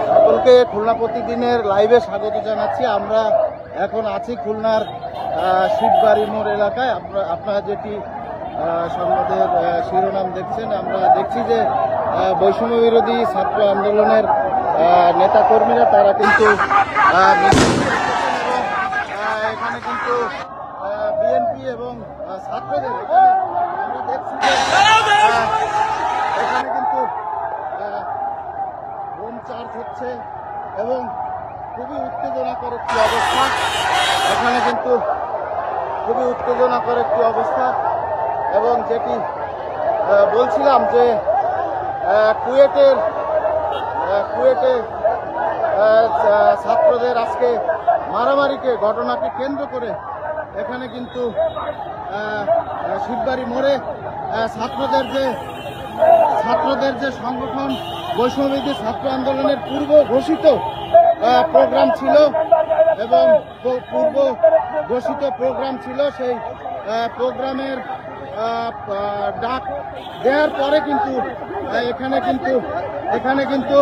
সকলকে খুলনা প্রতিদিনের লাইভে স্বাগত জানাচ্ছি। আমরা এখন আছি খুলনার শিববাড়ি মোড় এলাকায়। আপনারা যেটি সংবাদের শিরোনাম দেখছেন, আমরা দেখছি যে বৈষম্য বিরোধী ছাত্র আন্দোলনের নেতাকর্মীরা তারা কিন্তু এখানে কিন্তু বিএনপি এবং ছাত্রদের আমরা দেখছি যে এখানে কিন্তু বোম চার্জ হচ্ছে এবং খুবই উত্তেজনাকর একটি অবস্থা। এখানে কিন্তু খুবই উত্তেজনাকর একটি অবস্থা এবং যেটি বলছিলাম যে কুয়েটে ছাত্রদের আজকে মারামারিকে ঘটনাকে কেন্দ্র করে এখানে কিন্তু শিববাড়ি মোড়ে ছাত্রদের যে সংগঠন বৈষম্যবিরোধী ছাত্র আন্দোলনের পূর্ব ঘোষিত প্রোগ্রাম ছিল এবং সেই প্রোগ্রামের ডাক দেওয়ার পরে কিন্তু এখানে কিন্তু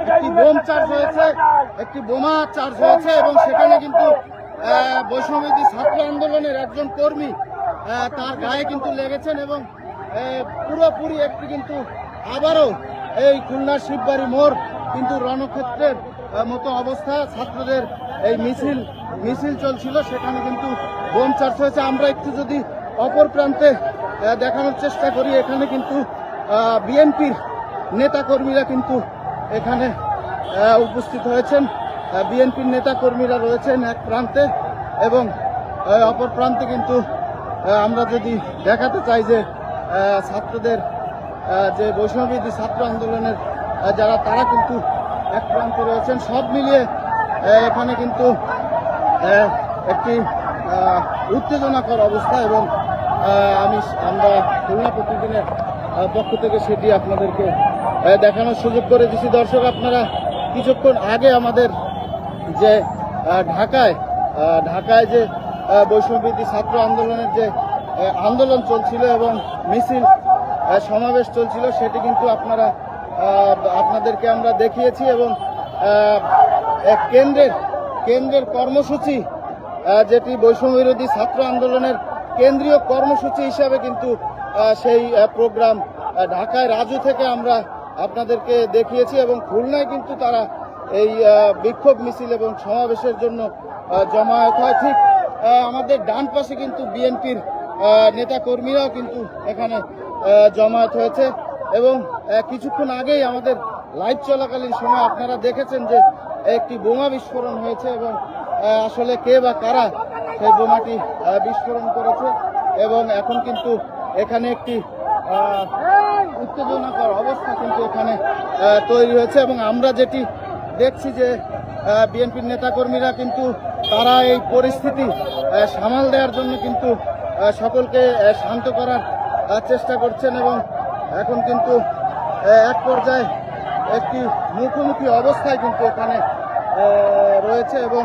একটি বোম চার্জ হয়েছে, একটি বোমা চার্জ হয়েছে এবং সেখানে কিন্তু বৈষম্যবিরোধী ছাত্র আন্দোলনের একজন কর্মী তার গায়ে কিন্তু লেগেছেন এবং পুরোপুরি একটি কিন্তু আবারও এই খুলনার শিববাড়ি মোড় কিন্তু রণক্ষেত্রের মতো অবস্থা। ছাত্রদের এই মিছিল চলছিল, সেখানে কিন্তু বোম চার্জ হয়েছে। আমরা একটু যদি অপর প্রান্তে দেখানোর চেষ্টা করি, এখানে কিন্তু বিএনপির নেতাকর্মীরা কিন্তু এখানে উপস্থিত হয়েছেন। বিএনপির নেতাকর্মীরা রয়েছেন এক প্রান্তে এবং অপর প্রান্তে কিন্তু আমরা যদি দেখাতে চাই যে ছাত্রদের যে বৈষম্যবিরোধী ছাত্র আন্দোলনের তারা কিন্তু এক প্রান্তে রয়েছেন। সব মিলিয়ে এখানে কিন্তু একটি উত্তেজনাকর অবস্থা এবং আমরা খুলনা প্রতিদিনের পক্ষ থেকে সেটি আপনাদেরকে দেখানোর সুযোগ করে দিচ্ছি। দর্শক, আপনারা কিছুক্ষণ আগে আমাদের যে ঢাকায় যে বৈষম্যবিরোধী ছাত্র আন্দোলনের যে আন্দোলন চলছিল এবং মিছিল সমাবেশ চলছিল, সেটি কিন্তু আপনাদেরকে আমরা দেখিয়েছি এবং কেন্দ্রের কর্মসূচি যেটি বৈষম্য বিরোধী ছাত্র আন্দোলনের কেন্দ্রীয় কর্মসূচি হিসাবে কিন্তু সেই প্রোগ্রাম ঢাকায় রাজু থেকে আমরা আপনাদেরকে দেখিয়েছি এবং খুলনায় কিন্তু তারা এই বিক্ষোভ মিছিল এবং সমাবেশের জন্য জমায়েত হয়। ঠিক আমাদের ডান পাশে কিন্তু বিএনপির নেতাকর্মীরাও কিন্তু এখানে জমায়েত হয়েছে এবং কিছুক্ষণ আগেই আমাদের লাইভ চলাকালীন সময় আপনারা দেখেছেন যে একটি বোমা বিস্ফোরণ হয়েছে এবং আসলে কে বা কারা সেই বোমাটি বিস্ফোরণ করেছে এবং এখন কিন্তু এখানে একটি উত্তেজনাকর অবস্থা কিন্তু এখানে তৈরি হয়েছে এবং আমরা যেটি দেখছি যে বিএনপির নেতাকর্মীরা কিন্তু তারা এই পরিস্থিতি সামাল দেওয়ার জন্য কিন্তু সকলকে শান্ত করার চেষ্টা করছেন এবং এখন কিন্তু এক পর্যায়ে একটি মুখোমুখি অবস্থায় কিন্তু এখানে রয়েছে এবং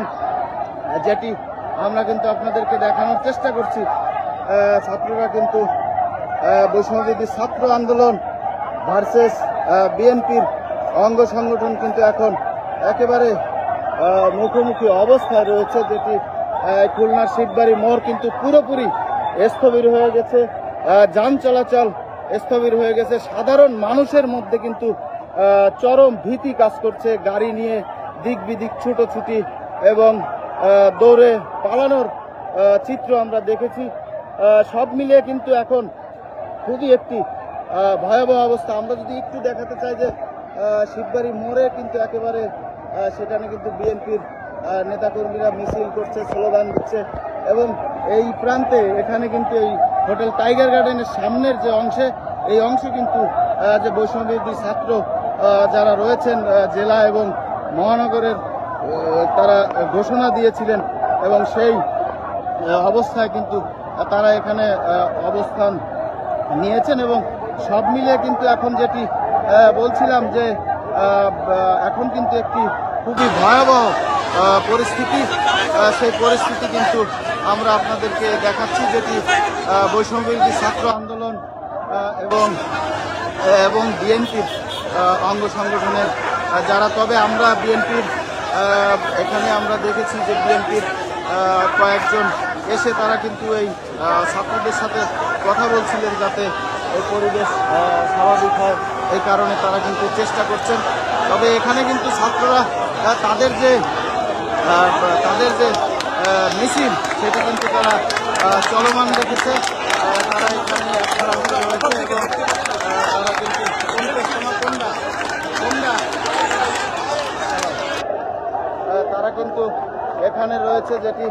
যেটি আমরা কিন্তু আপনাদেরকে দেখানোর চেষ্টা করছি। ছাত্ররা কিন্তু বৈষম্যবিরোধী ছাত্র আন্দোলন ভার্সেস বিএনপির অঙ্গ সংগঠন কিন্তু এখন একেবারে মুখোমুখি অবস্থায় রয়েছে, যেটি খুলনার শিববাড়ি মোড় কিন্তু পুরোপুরি স্থবির হয়ে গেছে, যান চলাচল স্থবির হয়ে গেছে। সাধারণ মানুষের মধ্যে কিন্তু চরম ভীতি কাজ করছে, গাড়ি নিয়ে দিক বিদিক ছুটোছুটি এবং দৌড়ে পালানোর চিত্র আমরা দেখেছি। সব মিলিয়ে কিন্তু এখন খুবই একটি ভয়াবহ অবস্থা। আমরা যদি একটু দেখাতে চাই যে শিববাড়ি মোড়ে কিন্তু একেবারে সেখানে কিন্তু বিএনপির নেতাকর্মীরা মিছিল করছে, স্লোগান দিচ্ছে এবং এই প্রান্তে এখানে কিন্তু এই হোটেল টাইগার গার্ডেনের সামনের যে অংশে, এই অংশে কিন্তু যে বৈষম্যবিরোধী ছাত্র যারা রয়েছেন জেলা এবং মহানগরের, তারা ঘোষণা দিয়েছিলেন এবং সেই অবস্থায় কিন্তু তারা এখানে অবস্থান নিয়েছেন এবং সব মিলিয়ে কিন্তু এখন যেটি বলছিলাম যে এখন কিন্তু একটি খুবই ভয়াবহ পরিস্থিতি, সেই পরিস্থিতি কিন্তু আমরা আপনাদেরকে দেখাচ্ছি, যেটি বৈষম্যবিরোধী ছাত্র আন্দোলন এবং এবং বিএনপির অঙ্গ সংগঠনের যারা, তবে আমরা বিএনপির এখানে আমরা দেখেছি যে বিএনপির কয়েকজন এসে তারা কিন্তু এই ছাত্রদের সাথে কথা বলছিলেন যাতে এই পরিবেশ স্বাভাবিক হয়, এই কারণে তারা কিন্তু চেষ্টা করছেন। তবে এখানে কিন্তু ছাত্ররা তাদের যে মিছিল সেটি কিন্তু তারা চলমান রেখেছে। তারা এখানে একবার রয়েছে এবং তারা কিন্তু তারা কিন্তু এখানে রয়েছে, যেটি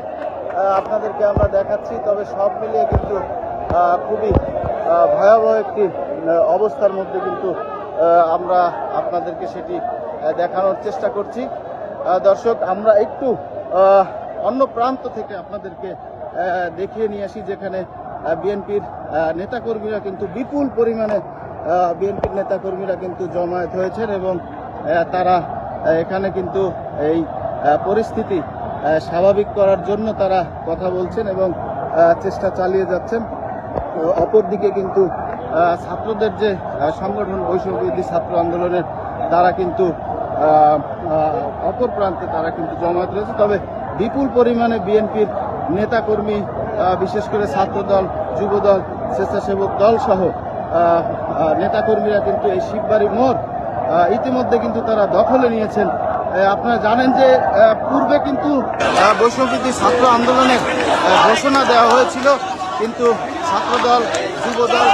আপনাদেরকে আমরা দেখাচ্ছি। তবে সব মিলিয়ে কিন্তু খুবই ভয়াবহ একটি অবস্থার মধ্যে কিন্তু আমরা আপনাদেরকে সেটি দেখানোর চেষ্টা করছি। দর্শক, আমরা একটু অন্য প্রান্ত থেকে আপনাদেরকে দেখিয়ে নিয়ে আসি, যেখানে বিএনপির নেতাকর্মীরা কিন্তু বিপুল পরিমাণে বিএনপির নেতাকর্মীরা কিন্তু জমায়েত হয়েছেন এবং তারা এখানে কিন্তু এই পরিস্থিতি স্বাভাবিক করার জন্য তারা কথা বলছেন এবং চেষ্টা চালিয়ে যাচ্ছেন। অপরদিকে কিন্তু ছাত্রদের যে সংগঠন বৈষম্যবিরোধী ছাত্র আন্দোলনের তারা কিন্তু অপর প্রান্তে তারা কিন্তু জমায়েত রয়েছে। তবে বিপুল পরিমাণে বিএনপির নেতাকর্মী, বিশেষ করে ছাত্রদল, যুবদল, স্বেচ্ছাসেবক দল সহ নেতাকর্মীরা কিন্তু এই শিববাড়ি মোড় ইতিমধ্যে কিন্তু তারা দখলে নিয়েছেন। আপনারা জানেন যে পূর্বে কিন্তু বৈষম্যবিরোধী ছাত্র আন্দোলনের ঘোষণা দেওয়া হয়েছিল, কিন্তু ছাত্রদল, যুবদল,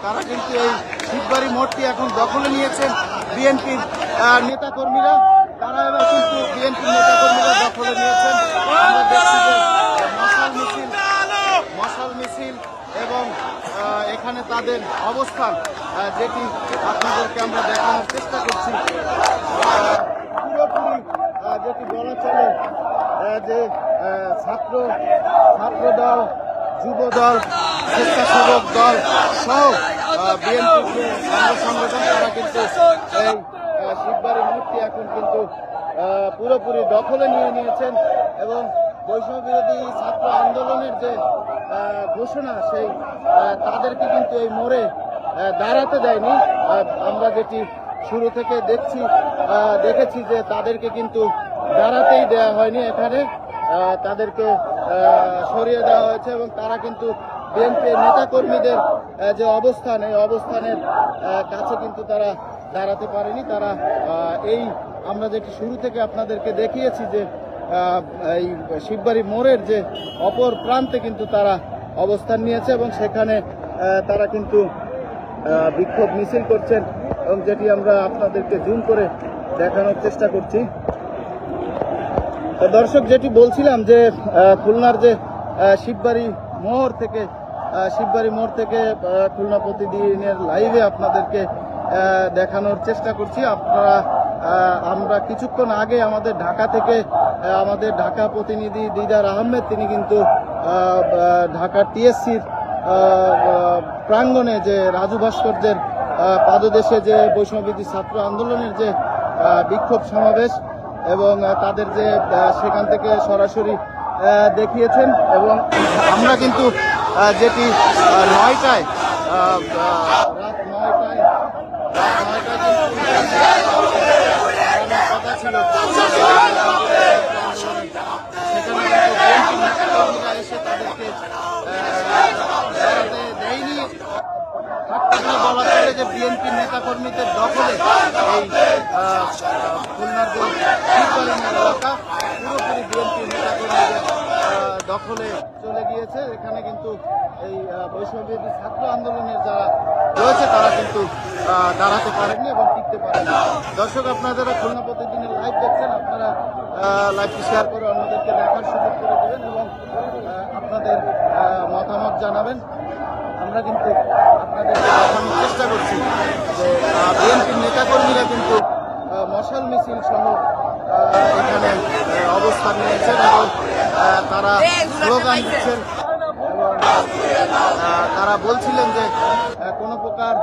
তারা কিন্তু এই শিববাড়ি মোড়টি এখন দখলে নিয়েছেন বিএনপির নেতাকর্মীরা। তারা এবার কিন্তু বিএনপির নেতাকর্মীরা দখলে নিয়েছেন। আমরা দেখছি যে মশাল মিছিল এবং এখানে তাদের অবস্থান, যেটি আপনাদেরকে আমরা দেখানোর চেষ্টা করছি। পুরোপুরি যেটি বলা চলে যে ছাত্রদল, যুবদল, স্বেচ্ছাসেবক দল সহ বিএনপির সংগঠন তারা কিন্তু এই শিববাড়ি মোড়টি এখন কিন্তু পুরোপুরি দখলে নিয়ে নিয়েছেন এবং বৈষম্যবিরোধী ছাত্র আন্দোলনের যে ঘোষণা সেই তাদেরকে কিন্তু এই মোড়ে দাঁড়াতে দেয়নি। আমরা যেটি শুরু থেকে দেখেছি যে তাদেরকে কিন্তু দাঁড়াতেই দেওয়া হয়নি, এখানে তাদেরকে সরিয়ে দেওয়া হয়েছে এবং তারা কিন্তু বিএনপির নেতাকর্মীদের যে অবস্থান, এই অবস্থানের কাছে কিন্তু তারা দাঁড়াতে পারেনি। তারা এই আমরা যেটি শুরু থেকে আপনাদেরকে দেখিয়েছি যে এই শিববাড়ি মোড়ের যে অপর প্রান্তে কিন্তু তারা অবস্থান নিয়েছে এবং সেখানে তারা কিন্তু বিক্ষোভ মিছিল করছেন এবং যেটি আমরা আপনাদেরকে জুম করে দেখানোর চেষ্টা করছি। দর্শক, যেটি বলছিলাম যে খুলনার যে শিববাড়ি মোড় থেকে খুলনা প্রতিদিনের লাইভে আপনাদেরকে দেখানোর চেষ্টা করছি। আমরা কিছুক্ষণ আগে আমাদের ঢাকা থেকে আমাদের ঢাকা প্রতিনিধি দিদার আহমেদ তিনি কিন্তু ঢাকা টিএসসির প্রাঙ্গণে যে রাজু ভাস্কর্যের পাদদেশে যে বৈষম্যবিরোধী ছাত্র আন্দোলনের যে বিক্ষোভ সমাবেশ এবং তাদের যে সেখান থেকে সরাসরি দেখিয়েছেন এবং আমরা কিন্তু যেটি 9টায় রাত 9টায় কথা ছিল সেখানে এসে তাদেরকে দেয়নি। বলা চলে যে বিএনপির নেতাকর্মীদের দখলে এই খুলনার যে এলাকা পুরোপুরি বিএনপির নেতাকর্মীদের দখলে চলে গিয়েছে। এখানে কিন্তু এই বৈষম্যবিরোধী ছাত্র আন্দোলনের যারা রয়েছে তারা কিন্তু দাঁড়াতে পারেননি এবং টিকতে পারেননি। দর্শক, আপনারা যারা খুলনা প্রতিদিনের লাইভ দেখছেন, আপনারা লাইভটি শেয়ার করে অন্যদেরকে দেখার সুযোগ করে দেবেন এবং আপনাদের মতামত জানাবেন। আমরা কিন্তু আপনাদেরকে দেখানোর চেষ্টা করছি যে বিএনপির নেতাকর্মীরা কিন্তু মশাল মিছিল সহ এখানে অবস্থান নিয়েছেন এবং তারা স্লোগান দিচ্ছেন এবং তারা বলছিলেন যে কোনো প্রকার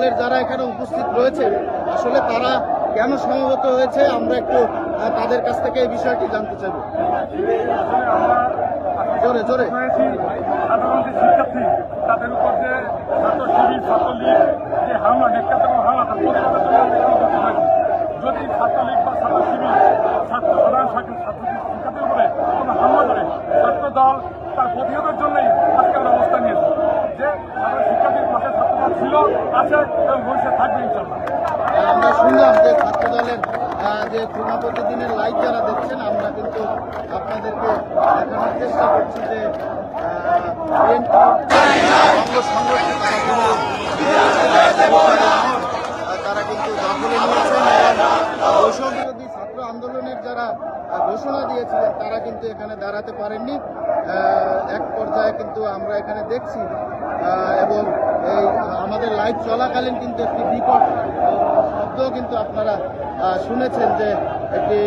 দলের যারা এখানে উপস্থিত রয়েছে আসলে তারা কেন সমবেত হয়েছে আমরা একটু তাদের কাছ থেকে এই বিষয়টি জানতে চাইব। জোরে জোরে। সাধারণ যে শিক্ষার্থী তাদের উপর যে ছাত্র শিবির ছাত্রলীগ যে হামলা নির্যাতন হামলা যদি ছাত্রলীগ বা ছাত্র শিবির সাধারণ শিক্ষার্থীর উপরে কোনো হামলা করে ছাত্র দল তার প্রতিরোধের জন্যই আজকের অবস্থা নিয়েছে যে সাধারণ শিক্ষার্থীর পাশে ছাত্রদল ছিল আছে এবং ভবিষ্যৎ থাকবে ইনশাল্লাহ। আমরা শুনলাম যে ছাত্র দলের যে খুলনা প্রতিদিনের লাইভ যারা দেখছেন আমরা কিন্তু আপনাদেরকে দেখানোর চেষ্টা করছি যে তারা কিন্তু দখলে নিয়েছেন এবং বৈষম্য বিরোধী ছাত্র আন্দোলনের যারা ঘোষণা দিয়েছিলেন তারা কিন্তু এখানে দাঁড়াতে পারেননি। এক পর্যায়ে কিন্তু আমরা এখানে দেখছি এবং এই আমাদের লাইভ চলাকালীন কিন্তু একটি বিকট শব্দ কিন্তু আপনারা শুনেছেন যে একটি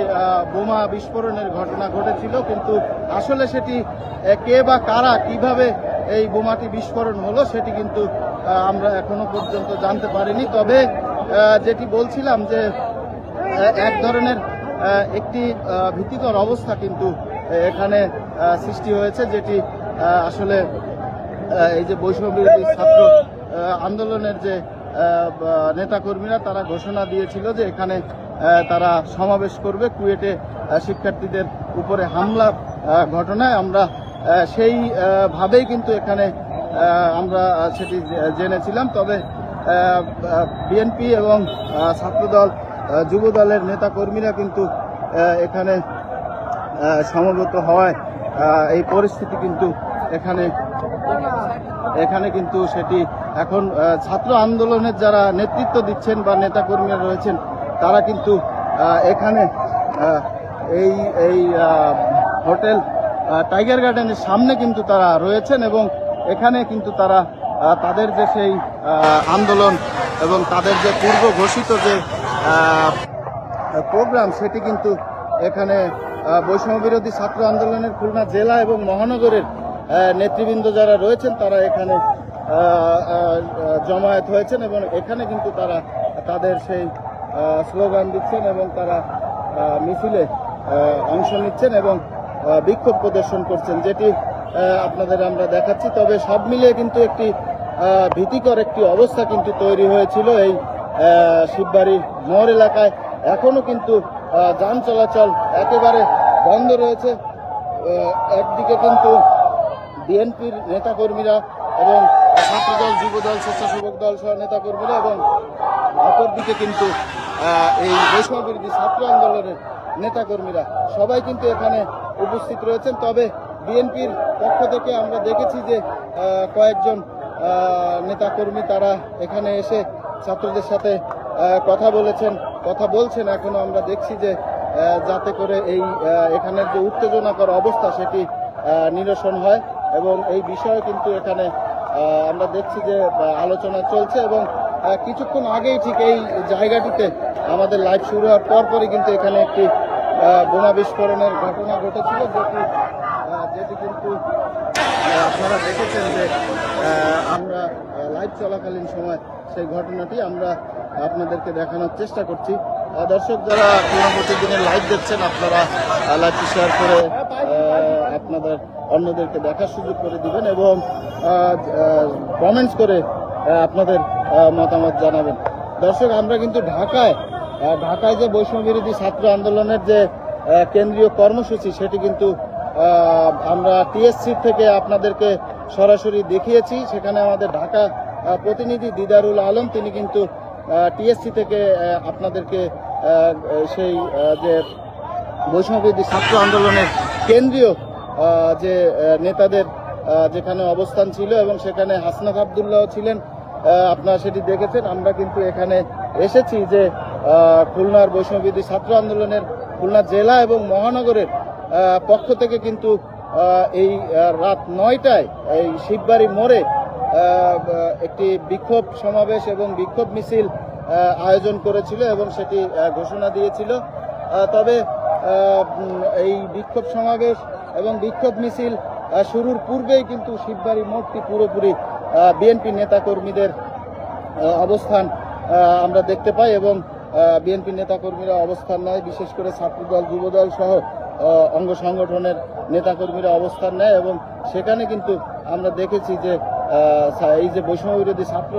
বোমা বিস্ফোরণের ঘটনা ঘটেছিল, কিন্তু আসলে সেটি কে বা কারা কিভাবে এই বোমাটি বিস্ফোরণ হলো সেটি কিন্তু আমরা এখনো পর্যন্ত জানতে পারিনি। তবে যেটি বলছিলাম যে এক ধরনের একটি ভীতিকর অবস্থা কিন্তু এখানে সৃষ্টি হয়েছে, যেটি আসলে এই যে বৈষম্য বিরোধী ছাত্র আন্দোলনের যে নেতাকর্মীরা তারা ঘোষণা দিয়েছিল যে এখানে তারা সমাবেশ করবে কুয়েটে শিক্ষার্থীদের উপরে হামলার ঘটনায়। আমরা সেই ভাবেই কিন্তু এখানে আমরা সেটি জেনেছিলাম। তবে বিএনপি এবং ছাত্রদল যুবদলের নেতাকর্মীরা কিন্তু এখানে সমবেত হওয়ায় এই পরিস্থিতি কিন্তু এখানে কিন্তু সেটি এখন ছাত্র আন্দোলনের যারা নেতৃত্ব দিচ্ছেন বা নেতাকর্মীরা রয়েছেন তারা কিন্তু এখানে এই হোটেল টাইগার গার্ডেনের সামনে কিন্তু তারা রয়েছেন এবং এখানে কিন্তু তারা তাদের যে সেই আন্দোলন এবং তাদের যে পূর্ব ঘোষিত যে প্রোগ্রাম সেটি কিন্তু এখানে বৈষম্য বিরোধী ছাত্র আন্দোলনের খুলনা জেলা এবং মহানগরের নেতৃবৃন্দ যারা রয়েছেন তারা এখানে জমায়েত হয়েছেন এবং এখানে কিন্তু তারা তাদের সেই স্লোগান দিচ্ছেন এবং তারা মিছিলে অংশ নিচ্ছেন এবং বিক্ষোভ প্রদর্শন করছেন, যেটি আপনাদের আমরা দেখাচ্ছি। তবে সব মিলিয়ে কিন্তু একটি ভীতিকর একটি অবস্থা কিন্তু তৈরি হয়েছিল এই শিববাড়ি মোড় এলাকায়। এখনো কিন্তু যান চলাচল একেবারে বন্ধ রয়েছে। একদিকে কিন্তু বিএনপির নেতাকর্মীরা এবং ছাত্রদল যুবদল স্বেচ্ছাসেবক দল সহ নেতাকর্মীরা এবং অপরদিকে কিন্তু এই বৈষম্য বিরোধী ছাত্র আন্দোলনের নেতাকর্মীরা সবাই কিন্তু এখানে উপস্থিত রয়েছেন। তবে বিএনপির পক্ষ থেকে আমরা দেখেছি যে কয়েকজন নেতাকর্মী তারা এখানে এসে ছাত্রদের সাথে কথা বলছেন। এখনো আমরা দেখছি যে যাতে করে এই এখানের যে উত্তেজনাকর অবস্থা সেটি নিরসন হয় এবং এই বিষয়ে কিন্তু এখানে আমরা দেখছি যে আলোচনা চলছে এবং কিছুক্ষণ আগেই ঠিক এই জায়গাটিতে আমাদের লাইভ শুরু হওয়ার পরপরই কিন্তু এখানে একটি বোমা বিস্ফোরণের ঘটনা ঘটেছিল, যেটি কিন্তু আপনারা দেখেছেন যে আমরা লাইভ চলাকালীন সময় সেই ঘটনাটি আমরা আপনাদেরকে দেখানোর চেষ্টা করছি। দর্শক যারা খুলনা প্রতিদিনের লাইভ দেখছেন আপনারা লাইভটি শেয়ার করে আপনাদের অন্যদেরকে দেখার সুযোগ করে দিবেন এবং কমেন্টস করে আপনাদের মতামত জানাবেন। দর্শক আমরা কিন্তু ঢাকায় যে বৈষম্য বিরোধী ছাত্র আন্দোলনের যে কেন্দ্রীয় কর্মসূচি সেটি কিন্তু আমরা টিএসসি থেকে আপনাদেরকে সরাসরি দেখিয়েছি। সেখানে আমাদের ঢাকা প্রতিনিধি দিদারুল আলম তিনি কিন্তু টিএসসি থেকে আপনাদেরকে সেই যে বৈষম্য বিরোধী ছাত্র আন্দোলনের কেন্দ্রীয় যে নেতাদের যেখানে অবস্থান ছিল এবং সেখানে হাসনাত আবদুল্লাহ ছিলেন, আপনারা সেটি দেখেছেন। আমরা কিন্তু এখানে এসেছি যে খুলনার বৈষম্য বিরোধী ছাত্র আন্দোলনের খুলনা জেলা এবং মহানগরের পক্ষ থেকে কিন্তু এই রাত 9টায় এই শিববাড়ি মোড়ে একটি বিক্ষোভ সমাবেশ এবং বিক্ষোভ মিছিল আয়োজন করেছিল এবং সেটি ঘোষণা দিয়েছিল। তবে এই বিক্ষোভ সমাবেশ এবং বিক্ষোভ মিছিল শুরুর পূর্বেই কিন্তু শিববাড়ি মোড়টি পুরোপুরি বিএনপি নেতাকর্মীদের অবস্থান আমরা দেখতে পাই এবং বিএনপি নেতাকর্মীরা অবস্থান নেয়, বিশেষ করে ছাত্রদল যুবদল সহ অঙ্গ সংগঠনের নেতাকর্মীরা অবস্থান নেয় এবং সেখানে কিন্তু আমরা দেখেছি যে এই যে বৈষম্য বিরোধী ছাত্র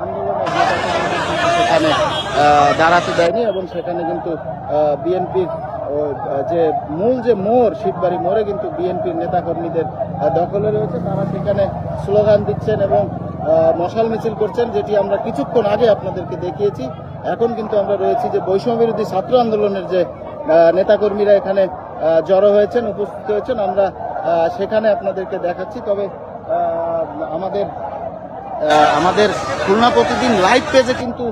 আন্দোলনের নেতাকর্মীদের কিন্তু সেখানে দাঁড়াতে দেয়নি এবং সেখানে কিন্তু বিএনপির যে মূল যে মোড় শিববাড়ি মোড়ে কিন্তু বিএনপির নেতাকর্মীদের দখলে রয়েছে। তারা সেখানে স্লোগান দিচ্ছেন এবং মশাল মিছিল করছেন, যেটি আমরা কিছুক্ষণ আগে আপনাদেরকে দেখিয়েছি। এখন কিন্তু আমরা রয়েছি যে বৈষম্য বিরোধী ছাত্র আন্দোলনের যে নেতাকর্মীরা এখানে জড়ো হয়েছেন, উপস্থিত হয়েছেন, আমরা সেখানে আপনাদেরকে দেখাচ্ছি। তবে আমাদের খুলনা প্রতিদিন লাইভ পেজে কিন্তু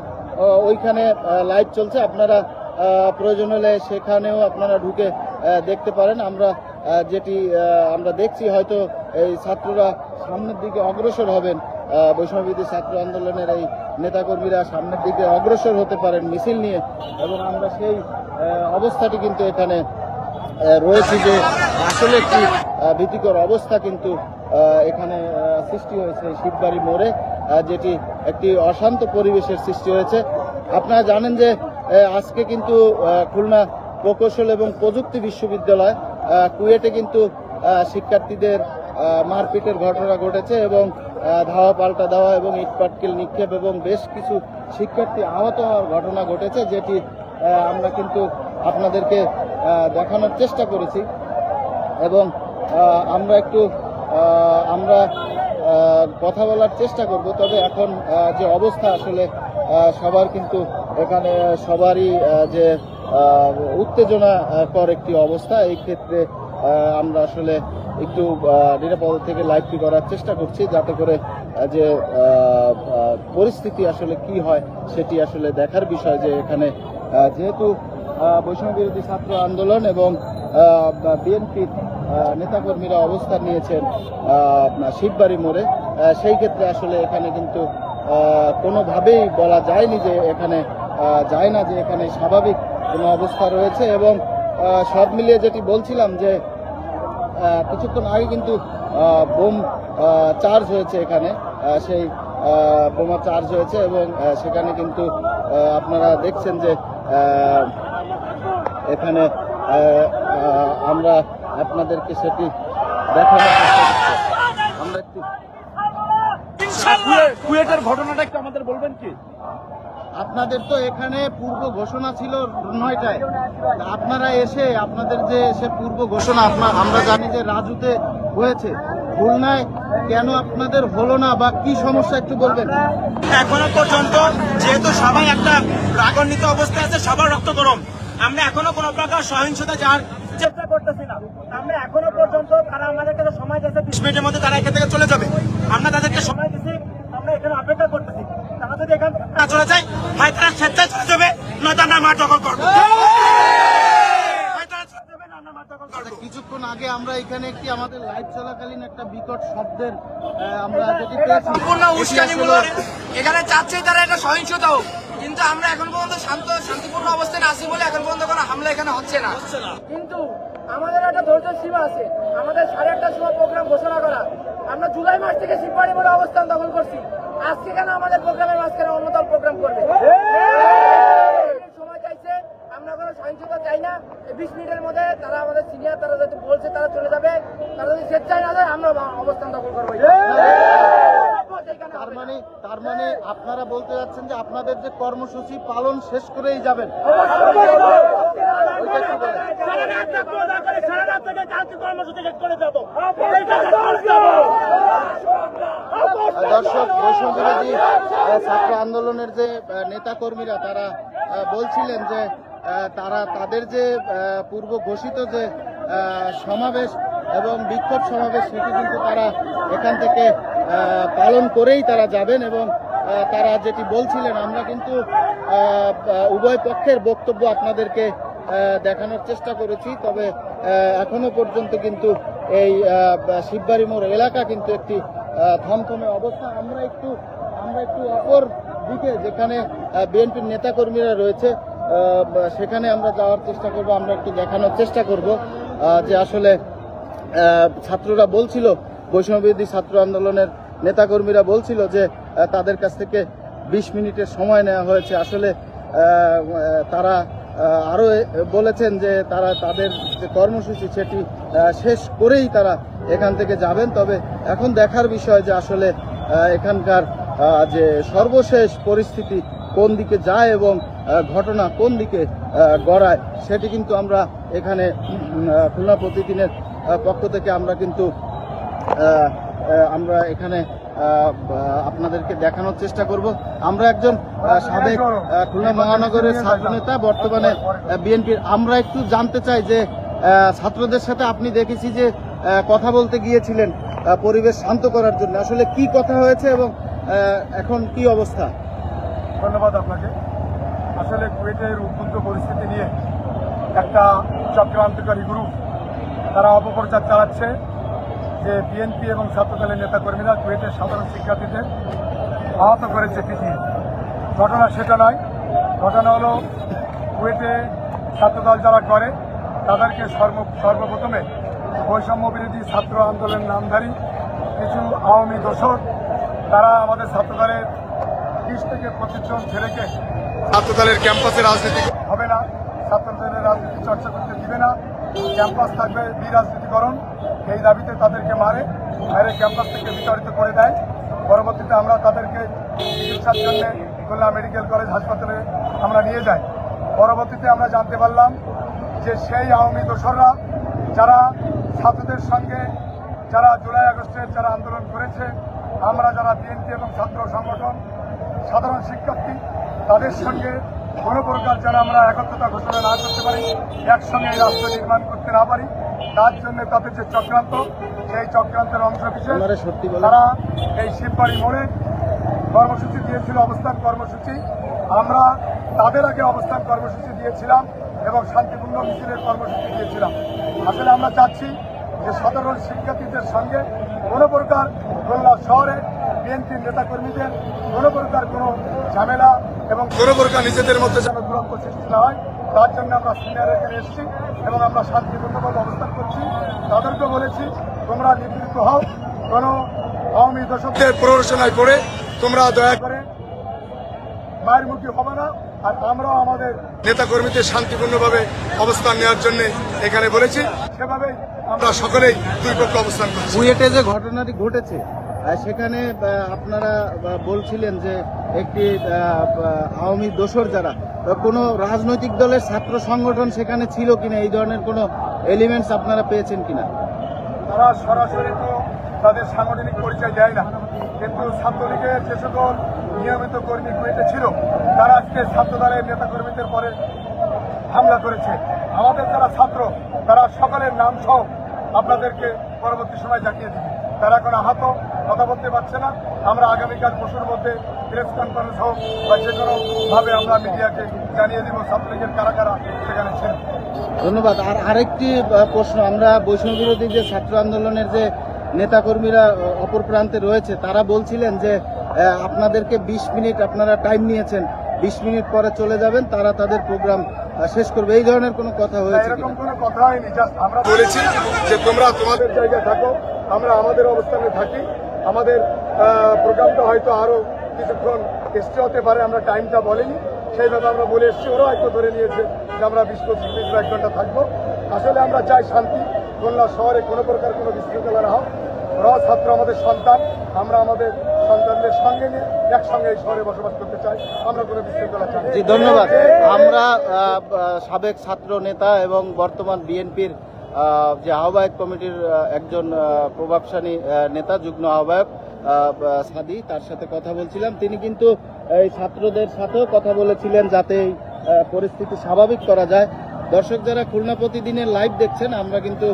ওইখানে লাইভ চলছে, আপনারা প্রয়োজন হলে সেখানেও আপনারা ঢুকে দেখতে পারেন। আমরা যেটি আমরা দেখছি, হয়তো এই ছাত্ররা সামনের দিকে অগ্রসর হবেন, বৈষম্যবিরোধী ছাত্র আন্দোলনের এই নেতাকর্মীরা সামনের দিকে অগ্রসর হতে পারেন মিছিল নিয়ে, এবং আমরা সেই অবস্থাটি কিন্তু এখানে রয়েছে যে আসলে একটি ভীতিকর অবস্থা কিন্তু এখানে সৃষ্টি হয়েছে শিববাড়ি মোড়ে, যেটি একটি অশান্ত পরিবেশের সৃষ্টি হয়েছে। আপনারা জানেন যে আজকে কিন্তু খুলনা প্রকৌশল এবং প্রযুক্তি বিশ্ববিদ্যালয় কুয়েটে কিন্তু শিক্ষার্থীদের মারপিটের ঘটনা ঘটেছে এবং ধাওয়া পাল্টা দেওয়া এবং ইটপাটকেল নিক্ষেপ এবং বেশ কিছু শিক্ষার্থী আহত হওয়ার ঘটনা ঘটেছে, যেটি আমরা কিন্তু আপনাদেরকে দেখানোর চেষ্টা করেছি এবং আমরা কথা বলার চেষ্টা করব। তবে এখন যে অবস্থা, আসলে সবার কিন্তু এখানে সবারই যে উত্তেজনাকর একটি অবস্থা, এই ক্ষেত্রে আমরা আসলে একটু নিরাপদ থেকে লাইভটি করার চেষ্টা করছি, যাতে করে যে পরিস্থিতি আসলে কি হয় সেটি আসলে দেখার বিষয়। যে এখানে যেহেতু বৈষম্য বিরোধী ছাত্র আন্দোলন এবং বিএনপির নেতাকর্মীরা অবস্থান নিয়েছেন শিববাড়ি মোড়ে, সেই ক্ষেত্রে আসলে এখানে কিন্তু কোনোভাবেই বলা যায়নি যে এখানে এখানে স্বাভাবিক কোনো অবস্থা রয়েছে। এবং সব মিলিয়ে যেটি বলছিলাম যে কিছুক্ষণ আগে কিন্তু বোম চার্জ হয়েছে এখানে, সেই বোমা চার্জ হয়েছে এবং সেখানে কিন্তু আপনারা দেখছেন যে এখানে আমরা আপনাদেরকে সেটি দেখানোর চেষ্টা করছি। আমরা একটু কুয়েটের ঘটনাটা একটু আমাদের বলবেন কি? আপনাদের তো এখানে পূর্ব ঘোষণা ছিল 9টায়, আপনারা এসে আপনাদের যে সে পূর্ব ঘোষণা আমরা জানি যে রাজুতে হয়েছে, খুলনায় কেন আপনাদের হলো না বা কি সমস্যা একটু বলবেন? এখনো পর্যন্ত যেহেতু সবাই একটা রাগান্বিত অবস্থায় আছে, সবার রক্ত গরম, আমরা এখনো কোনো প্রকার সহিংসতা যাওয়ার চেষ্টা করতেছি না। আমরা এখনো পর্যন্ত তারা আমাদের কাছে সময় দিয়েছে 20 মিনিটের মধ্যে তারা এখান থেকে চলে যাবে, আমরা তাদেরকে সময় দিচ্ছি, আমরা এখানে অপেক্ষা করতেছি। তারা যদি এখান থেকে না চলে যায়, হয় তারা স্বেচ্ছায় চলে যাবে, নয়তো আমরা মাঠ দখল করবো। কিছুক্ষণ আগে আমরা এখানে একটি আমাদের লাইভ চলাকালীন একটা বিকট শব্দের আমরা যেটি পেয়েছি, সম্পূর্ণ উস্কানিমূলক। এখানে চাচ্ছে তারা এটা সহিংসতা হোক, কিন্তু আমরা এখন পর্যন্ত শান্তিপূর্ণ অবস্থায় আছি বলে এখন পর্যন্ত কোনো হামলা এখানে হচ্ছে না। কিন্তু আমাদের একটা ধৈর্য সীমা আছে, আমাদের 1:30টার সময় প্রোগ্রাম ঘোষণা করা, আমরা জুলাই মাস থেকে শিববাড়ি মোড়ে অবস্থান দখল করছি। আজকে কেন আমাদের প্রোগ্রামের মাঝখানে অন্য দল প্রোগ্রাম করবে? সময় চাইছে, আমরা কোনো সহিংসতা চাই না। 20 মিনিটের মধ্যে তারা আমাদের সিনিয়র, তারা যেহেতু বলছে তারা চলে যাবে, তারা যদি স্বেচ্ছায় না যায় আমরা অবস্থান দখল করবো। তার মানে আপনারা বলতে যাচ্ছেন যে আপনাদের যে কর্মসূচি পালন শেষ করেই যাবেন? দর্শক, বৈষম্য বিরোধী ছাত্র আন্দোলনের যে নেতা কর্মীরা তারা বলছিলেন যে তারা তাদের যে পূর্ব ঘোষিত যে সমাবেশ এবং বিক্ষোভ সমাবেশ সেটি কিন্তু তারা এখান থেকে পালন করেই তারা যাবেন এবং তারা যেটি বলছিলেন, আমরা কিন্তু উভয় পক্ষের বক্তব্য আপনাদেরকে দেখানোর চেষ্টা করেছি। তবে এখনো পর্যন্ত কিন্তু এই শিববাড়ি মোড় এলাকা কিন্তু একটি থমথমে অবস্থা। আমরা একটু অপর দিকে যেখানে বিএনপির নেতাকর্মীরা রয়েছে সেখানে আমরা যাওয়ার চেষ্টা করব, আমরা একটু দেখানোর চেষ্টা করব যে আসলে ছাত্ররা বলছিল, বৈষম্য বিরোধী ছাত্র আন্দোলনের নেতাকর্মীরা বলছিল যে তাদের কাছ থেকে 20 মিনিটের সময় নেওয়া হয়েছে। আসলে তারা আরও বলেছেন যে তারা তাদের যে কর্মসূচি সেটি শেষ করেই তারা এখান থেকে যাবেন। তবে এখন দেখার বিষয় যে আসলে এখানকার যে সর্বশেষ পরিস্থিতি কোন দিকে যায় এবং ঘটনা কোন দিকে গড়ায় সেটি কিন্তু আমরা এখানে খুলনা প্রতিদিনের পক্ষ থেকে আমরা কিন্তু আমরা এখানে আপনাদেরকে দেখানোর চেষ্টা করব। আমরা একজন সাবেক খুলনা মহানগরের ছাত্রনেতা, বর্তমানে বিএনপির। আমরা একটু জানতে চাই যে ছাত্রদের সাথে আপনি দেখেছি যে কথা বলতে গিয়েছিলেন পরিবেশ শান্ত করার জন্য, আসলে কি কথা হয়েছে এবং এখন কি অবস্থা? ধন্যবাদ আপনাকে। আসলে কুয়েটের উদ্বুদ্ধ পরিস্থিতি নিয়ে একটা চক্রান্তকারী গ্রুপ তারা অপপ্রচার চালাচ্ছে যে বিএনপি এবং ছাত্রদলের নেতাকর্মীরা কুয়েটের সাধারণ শিক্ষার্থীদের আহত করেছে পিটিয়ে। ঘটনা সেটা নয়। ঘটনা হলো কুয়েটে ছাত্রদল যারা করে তাদেরকে সর্বপ্রথমে বৈষম্য বিরোধী ছাত্র আন্দোলনের নামধারী কিছু আওয়ামী দোসর তারা আমাদের ছাত্রদলের 30 থেকে 25 জন ছেলেকে ছাত্রদলের ক্যাম্পাসে রাজনীতি হবে না, ছাত্রদলের রাজনীতি চর্চা করতে দিবে না, ক্যাম্পাস থাকবে বিরাজনীতিকরণ, এই দাবিতে তাদেরকে মারে ক্যাম্পাস থেকে বিতাড়িত করে দেয়। পরবর্তীতে আমরা তাদেরকে চিকিৎসার জন্য খুলনা মেডিকেল কলেজ হাসপাতালে আমরা নিয়ে যাই। পরবর্তীতে আমরা জানতে পারলাম যে সেই আওয়ামী দোসররা যারা ছাত্রদের সঙ্গে যারা জুলাই আগস্টের যারা আন্দোলন করেছে, আমরা যারা বিএনপি এবং ছাত্র সংগঠন সাধারণ শিক্ষার্থী তাদের সঙ্গে কোনো প্রকার যেন আমরা একত্রতা ঘোষণা না করতে পারি, একসঙ্গে এই রাষ্ট্র নির্মাণ করতে না পারি, তার জন্য তাদের যে চক্রান্ত, সেই চক্রান্তের অংশ বিশেষ তারা এই শিববাড়ি মোড়ে কর্মসূচি দিয়েছিল, অবস্থান কর্মসূচি। আমরা তাদের আগে অবস্থান কর্মসূচি দিয়েছিলাম এবং শান্তিপূর্ণ মিছিলের কর্মসূচি দিয়েছিলাম। আসলে আমরা চাচ্ছি যে সাধারণ শিক্ষার্থীদের সঙ্গে কোনো প্রকার খুলনা শহরে বিএনপির নেতাকর্মীদের কোনো প্রকার কোনো ঝামেলা এবং কোনো প্রকার নিজেদের মধ্যে যেন দুরন্ত সৃষ্টি না হয়, তার জন্য আমরা সিনিয়র এখানে এসেছি এবং আমরা শান্তিপূর্ণভাবে অবস্থান করছি। তাদেরকে বলেছি তোমরা নিবৃত্ত হও, কোনো আওয়ামী দশকদের প্ররোচনায় পড়ে তোমরা দয়া করে মায়ের মুখী হবে না। আর আমরাও আমাদের নেতাকর্মীদের শান্তিপূর্ণভাবে অবস্থান নেওয়ার জন্য এখানে বলেছি, সেভাবেই আমরা সকলেই দুই পক্ষ অবস্থান করছি। কুয়েটে যে ঘটনাটি ঘটেছে সেখানে আপনারা বলছিলেন যে একটি আওয়ামী দোসর যারা কোনো রাজনৈতিক দলের ছাত্র সংগঠন সেখানে ছিল কিনা, এই ধরনের কোনো এলিমেন্টস আপনারা পেয়েছেন কিনা? তারা সরাসরি তো তাদের সাংগঠনিক পরিচয় দেয় না, কিন্তু ছাত্রলীগের যে সকল নিয়মিত কর্মী কুয়েটে ছিল তারা আজকে ছাত্রদলের নেতাকর্মীদের পরে হামলা করেছে। আমাদের যারা ছাত্র তারা সকলের নাম সহ আপনাদেরকে পরবর্তী সময় জানিয়ে দিবে। তারা এখন আহত, কথা বলতে পারছে না। আমরা আগামীকাল পরশুর মধ্যে প্রেস কনফারেন্স হোক বা যে কোনোভাবে আমরা মিডিয়াকে জানিয়ে দিব ছাত্রলীগের কারা কারা সেখানে ছিল। ধন্যবাদ। আর আরেকটি প্রশ্ন, আমরা বৈষম্য বিরোধী যে ছাত্র আন্দোলনের যে নেতাকর্মীরা অপর প্রান্তে রয়েছে তারা বলছিলেন যে আপনাদেরকে 20 মিনিট আপনারা টাইম নিয়েছেন, 20 মিনিট পরে চলে যাবেন, তারা তাদের প্রোগ্রাম শেষ করবে, এই ধরনের কোনো কথা হয়েছে? এরকম কোনো কথা হয়নি, জাস্ট আমরা বলেছি যে তোমরা তোমাদের জায়গায় থাকো, আমরা আমাদের অবস্থানে থাকি। আমাদের প্রোগ্রামটা হয়তো আরো কিছুক্ষণ এসছে হতে পারে, আমরা টাইমটা বলিনি, সেইভাবে আমরা বলে এসছি। ওরা হয়তো ধরে নিয়েছে যে আমরা 20-25 মিনিট বা 1 ঘন্টা থাকবো। আসলে আমরা চাই শান্তি, খুলনা শহরে কোনো প্রকার কোনো বিশৃঙ্খলা না হোক। ওরাও ছাত্র, আমাদের সন্তান, আমরা আমাদের সন্তানদের সঙ্গে নিয়ে একসঙ্গে এই শহরে বসবাস করতে চাই, আমরা কোনো বিশৃঙ্খলা চাই না। জি ধন্যবাদ। আমরা সাবেক ছাত্র নেতা এবং বর্তমান বিএনপির যে আহ্বায়ক কমিটির একজন প্রভাবশালী নেতা, যুগ্ম আহ্বায়ক সাদি, তার সাথে কথা বলছিলাম। তিনি কিন্তু এই ছাত্রদের সাথেও কথা বলেছিলেন যাতে এই পরিস্থিতি স্বাভাবিক করা যায়। দর্শক যারা খুলনা প্রতিদিনের লাইভ দেখছেন, আমরা কিন্তু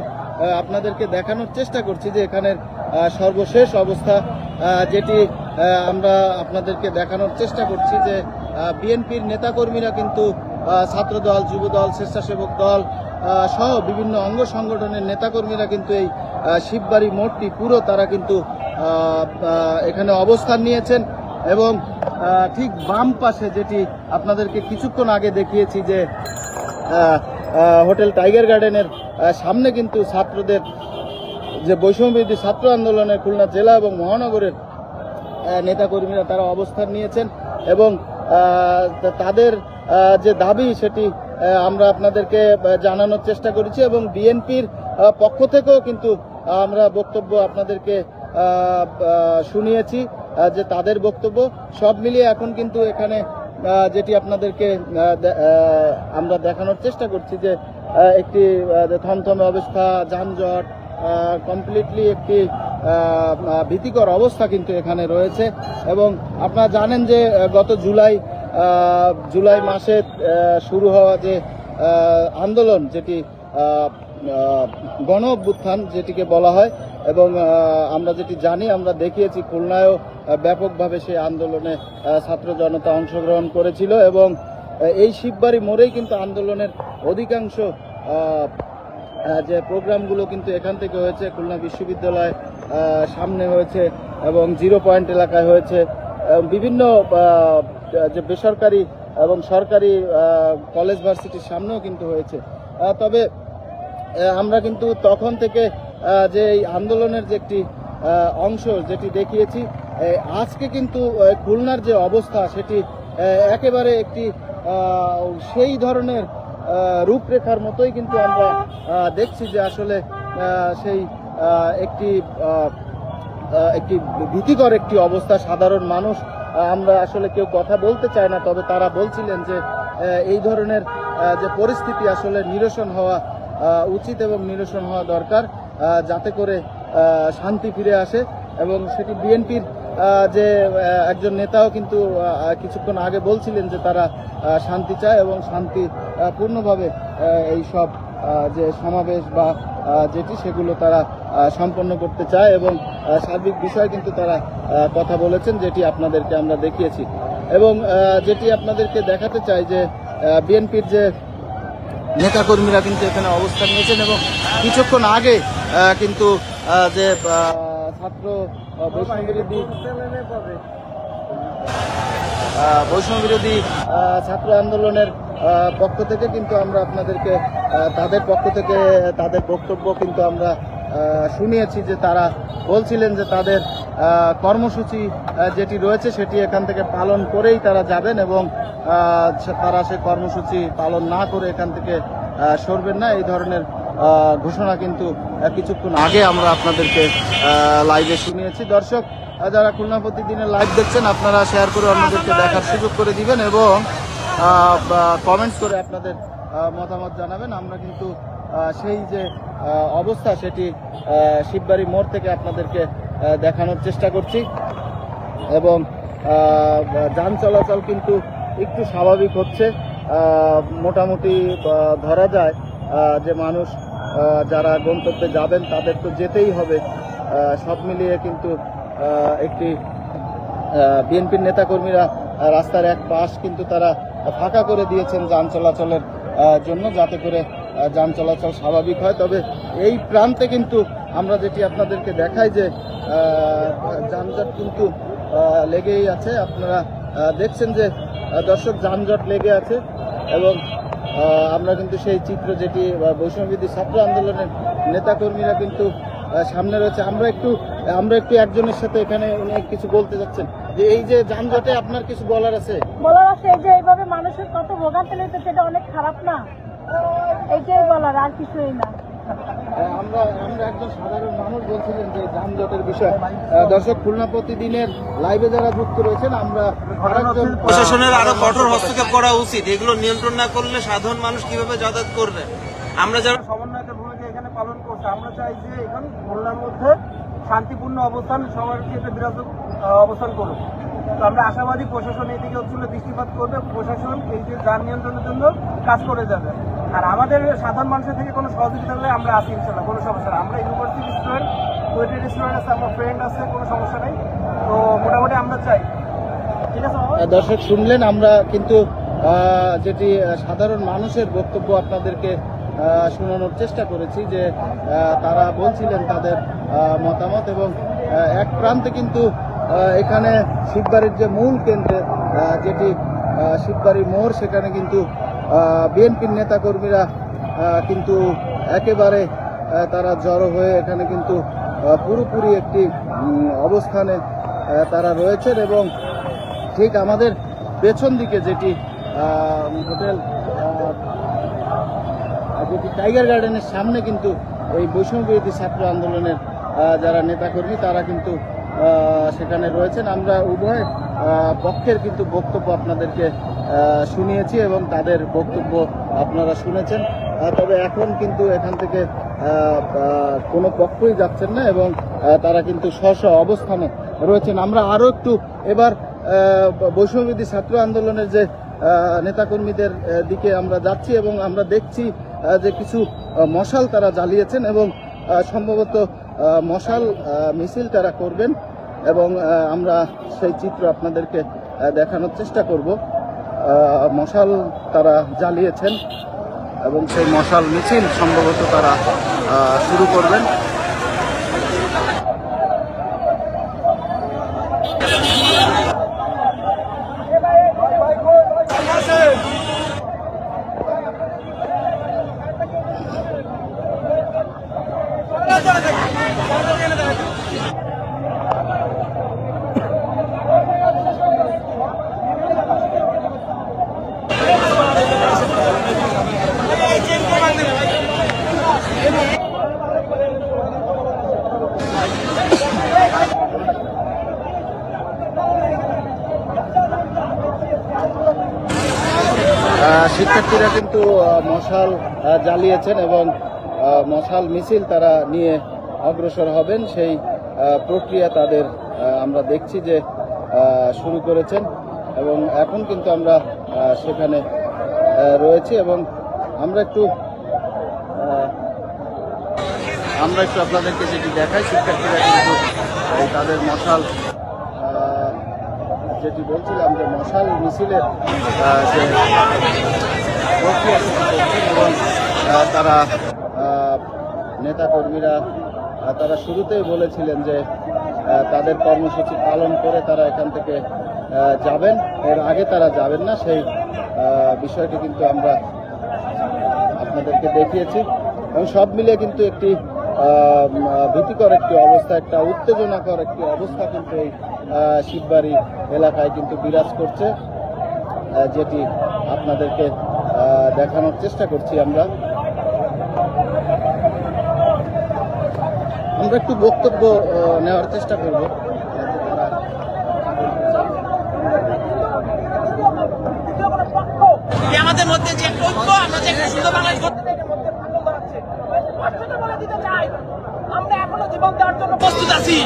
আপনাদেরকে দেখানোর চেষ্টা করছি যে এখানের সর্বশেষ অবস্থা যেটি আমরা আপনাদেরকে দেখানোর চেষ্টা করছি যে বিএনপির নেতাকর্মীরা কিন্তু ছাত্রদল, যুবদল, স্বেচ্ছাসেবক দল সহ বিভিন্ন অঙ্গ সংগঠনের নেতাকর্মীরা কিন্তু এই শিববাড়ি মোড়টি পুরো তারা কিন্তু এখানে অবস্থান নিয়েছেন এবং ঠিক বাম পাশে যেটি আপনাদেরকে কিছুক্ষণ আগে দেখিয়েছি যে হোটেল টাইগার গার্ডেনের সামনে কিন্তু ছাত্রদের যে বৈষম্য বিরোধী ছাত্র আন্দোলনের খুলনা জেলা এবং মহানগরের নেতাকর্মীরা তারা অবস্থান নিয়েছেন এবং তাদের যে দাবি সেটি আমরা আপনাদেরকে জানানোর চেষ্টা করেছি এবং বিএনপির পক্ষ থেকেও কিন্তু আমরা বক্তব্য আপনাদেরকে শুনিয়েছি যে তাদের বক্তব্য সব মিলিয়ে এখন কিন্তু এখানে যেটি আপনাদেরকে আমরা দেখানোর চেষ্টা করছি যে একটি থমথমে অবস্থা, যানজট, কমপ্লিটলি একটি ভীতিকর অবস্থা কিন্তু এখানে রয়েছে। এবং আপনারা জানেন যে গত জুলাই মাসে শুরু হওয়া যে আন্দোলন, যেটি গণ অভ্যুত্থান যেটিকে বলা হয়, এবং আমরা যেটি জানি, আমরা দেখিয়েছি খুলনায়ও ব্যাপকভাবে সেই আন্দোলনে ছাত্র জনতা অংশগ্রহণ করেছিল এবং এই শিববাড়ি মোড়েই কিন্তু আন্দোলনের অধিকাংশ যে প্রোগ্রামগুলো কিন্তু এখান থেকে হয়েছে। খুলনা বিশ্ববিদ্যালয় সামনে হয়েছে এবং 0 পয়েন্ট এলাকায় হয়েছে, বিভিন্ন যে বেসরকারি এবং সরকারি কলেজ ভার্সিটির সামনেও কিন্তু হয়েছে। তবে আমরা কিন্তু তখন থেকে যে এই আন্দোলনের যে একটি অংশ যেটি দেখিয়েছি, আজকে কিন্তু খুলনার যে অবস্থা সেটি একেবারে একটি সেই ধরনের রূপরেখার মতোই কিন্তু আমরা দেখছি যে আসলে সেই একটি ভীতিকর একটি অবস্থা। সাধারণ মানুষ, আমরা আসলে কেউ কথা বলতে চায় না, তবে তারা বলছিলেন যে এই ধরনের যে পরিস্থিতি আসলে নিরসন হওয়া উচিত এবং নিরসন হওয়া দরকার, যাতে করে শান্তি ফিরে আসে। এবং সেটি বিএনপির যে একজন নেতাও কিন্তু কিছুক্ষণ আগে বলছিলেন যে তারা শান্তি চায় এবং শান্তি পূর্ণভাবে এই সব যে সমাবেশ বা যেটি সেগুলো তারা সম্পন্ন করতে চায় এবং সার্বিক বিষয়ে কিন্তু তারা কথা বলেছেন, যেটি আপনাদেরকে আমরা দেখিয়েছি। এবং যেটি আপনাদেরকে দেখাতে চাই যে বিএনপির যে নেতাকর্মীরা কিন্তু এখানে অবস্থান নিয়েছেন এবং কিছুক্ষণ আগে কিন্তু যে ছাত্র বৈষম্যবিরোধী ছাত্র আন্দোলনের পক্ষ থেকে কিন্তু আমরা আপনাদেরকে তাদের পক্ষ থেকে তাদের বক্তব্য কিন্তু আমরা শুনিয়েছি যে তারা বলছিলেন যে তাদের কর্মসূচি যেটি রয়েছে সেটি এখান থেকে পালন করেই তারা যাবেন এবং তারা সেই কর্মসূচি পালন না করে এখান থেকে সরবেন না, এই ধরনের ঘোষণা কিন্তু কিছুক্ষণ আগে আমরা আপনাদেরকে লাইভে শুনিয়েছি। দর্শক যারা খুলনা প্রতিদিনের লাইভ দেখছেন, আপনারা শেয়ার করে অন্যদেরকে দেখার সুযোগ করে দিবেন এবং কমেন্টস করে আপনাদের মতামত জানাবেন। আমরা কিন্তু সেই যে অবস্থা সেটি শিববাড়ি মোড় থেকে আপনাদেরকে দেখানোর চেষ্টা করছি এবং যান চলাচল কিন্তু একটু স্বাভাবিক হচ্ছে। মোটামুটি ধরা যায় যে মানুষ যারা গন্তব্যে যাবেন তাদের তো যেতেই হবে। সব মিলিয়ে কিন্তু একটি বিএনপির নেতাকর্মীরা রাস্তার এক পাশ কিন্তু তারা ফাঁকা করে দিয়েছেন যান চলাচলের জন্য, যাতে করে যান চলাচল স্বাভাবিক হয়। তবে এই প্রান্তে কিন্তু আমরা যেটি আপনাদেরকে দেখাই যে যানজট কিন্তু লেগেই আছে। আপনারা দেখছেন যে দর্শক যানজট লেগে আছে এবং আমরা কিন্তু সেই চিত্র যেটি বৈষম্যবিরোধী ছাত্র আন্দোলনের নেতাকর্মীরা কিন্তু সামনে রয়েছে। আমরা একটু একজনের সাথে এখানে উনি কিছু বলতে যাচ্ছেন যে এই যে যানজটে আপনার কিছু বলার আছে? এই যে এইভাবে মানুষের কত ভোগান্তি হইতে, সেটা অনেক খারাপ না, এইটাই বলার, আর কিছুই না। আমরা একজন সাধারণ মানুষ বলছিলেন যে যানজটের বিষয়। দর্শক, খুলনা প্রতিদিনের লাইভে যারা যুক্ত রয়েছেন, আমরা প্রশাসনের আরো কঠোর হস্তক্ষেপ করা উচিত। এগুলো নিয়ন্ত্রণ না করলে সাধারণ মানুষ কিভাবে যাতায়াত করবে? আমরা যারা সমন্বয়কের ভূমিকা এখানে পালন করছি, আমরা চাই যে এখন খুলনার মধ্যে শান্তিপূর্ণ অবস্থান সবার ক্ষেত্রে বিরাজ অবস্থান করুক। তো আমরা আশাবাদী প্রশাসন এই দিকে হচ্ছিল দৃষ্টিপাত করবে, প্রশাসন এই যে যান নিয়ন্ত্রণের জন্য কাজ করে যাবে। আর আমাদের সাধারণ মানুষের থেকে কোনো সহযোগিতা হলে আমরা আসি, ইনশাল্লাহ কোনো সমস্যা নেই। আমরা ইউনিভার্সিটি স্টুডেন্ট, কোয়েটের স্টুডেন্ট আছে, আমার ফ্রেন্ড আছে, কোনো সমস্যা নেই। তো মোটামুটি আমরা চাই, ঠিক আছে। দর্শক শুনলেন, আমরা কিন্তু যেটি সাধারণ মানুষের বক্তব্য আপনাদেরকে শোনানোর চেষ্টা করেছি যে তারা বলছিলেন তাদের মতামত এবং এক প্রান্তে কিন্তু এখানে শিববাড়ির যে মূল কেন্দ্রে যেটি শিববাড়ি মোড়, সেখানে কিন্তু বিএনপির নেতাকর্মীরা কিন্তু একেবারে তারা জড়ো হয়ে এখানে কিন্তু পুরোপুরি একটি অবস্থানে তারা রয়েছেন এবং ঠিক আমাদের পেছন দিকে যেটি হোটেল যেটি টাইগার গার্ডেনের সামনে কিন্তু এই বৈষম্য বিরোধী ছাত্র আন্দোলনের যারা নেতাকর্মী তারা কিন্তু সেখানে রয়েছেন। আমরা উভয় পক্ষের কিন্তু বক্তব্য আপনাদেরকে শুনিয়েছি এবং তাদের বক্তব্য আপনারা শুনেছেন। তবে এখন কিন্তু এখান থেকে কোনো পক্ষই যাচ্ছেন না এবং তারা কিন্তু স্ব অবস্থানে রয়েছেন। আমরা আরও একটু এবার বৈষম্যবিরোধী ছাত্র আন্দোলনের যে নেতাকর্মীদের দিকে আমরা যাচ্ছি এবং আমরা দেখছি যে কিছু মশাল তারা জ্বালিয়েছেন এবং সম্ভবত মশাল মিছিল তারা করবেন এবং আমরা সেই চিত্র আপনাদেরকে দেখানোর চেষ্টা করব। মশাল তারা জ্বালিয়েছেন এবং সেই মশাল মিছিল সম্ভবত তারা শুরু করবেন। শিক্ষার্থীরা কিন্তু মশাল জ্বালিয়েছেন এবং মশাল মিছিল তারা নিয়ে অগ্রসর হবেন সেই প্রক্রিয়া তাদের আমরা দেখছি যে শুরু করেছেন এবং এখন কিন্তু আমরা সেখানে রয়েছি এবং আমরা একটু আপনাদেরকে যেটি দেখাই শিক্ষার্থীরা কিন্তু তাদের মশাল যেটি বলছিলাম যে মশাল মিছিলের যে প্রক্রিয়া এবং তারা নেতাকর্মীরা তারা শুরুতেই বলেছিলেন যে তাদের কর্মসূচি পালন করে তারা এখান থেকে যাবেন, এর আগে তারা যাবেন না। সেই বিষয়টি কিন্তু আমরা আপনাদেরকে দেখিয়েছি এবং সব মিলিয়ে কিন্তু একটি ভীতিকর একটি অবস্থা, একটা উত্তেজনাকর একটি অবস্থা কিন্তু এই শিববাড়ি এলাকায় কিন্তু বিরাজ করছে, যেটি আপনাদেরকে দেখানোর চেষ্টা করছি। আমরা একটু বক্তব্য নেওয়ার চেষ্টা করব। আমাদের মধ্যে যে ঐক্য, আমরা যে সুন্দর বাংলাদেশ আমরা এখনো জীবন দেওয়ার জন্য প্রস্তুত আছি।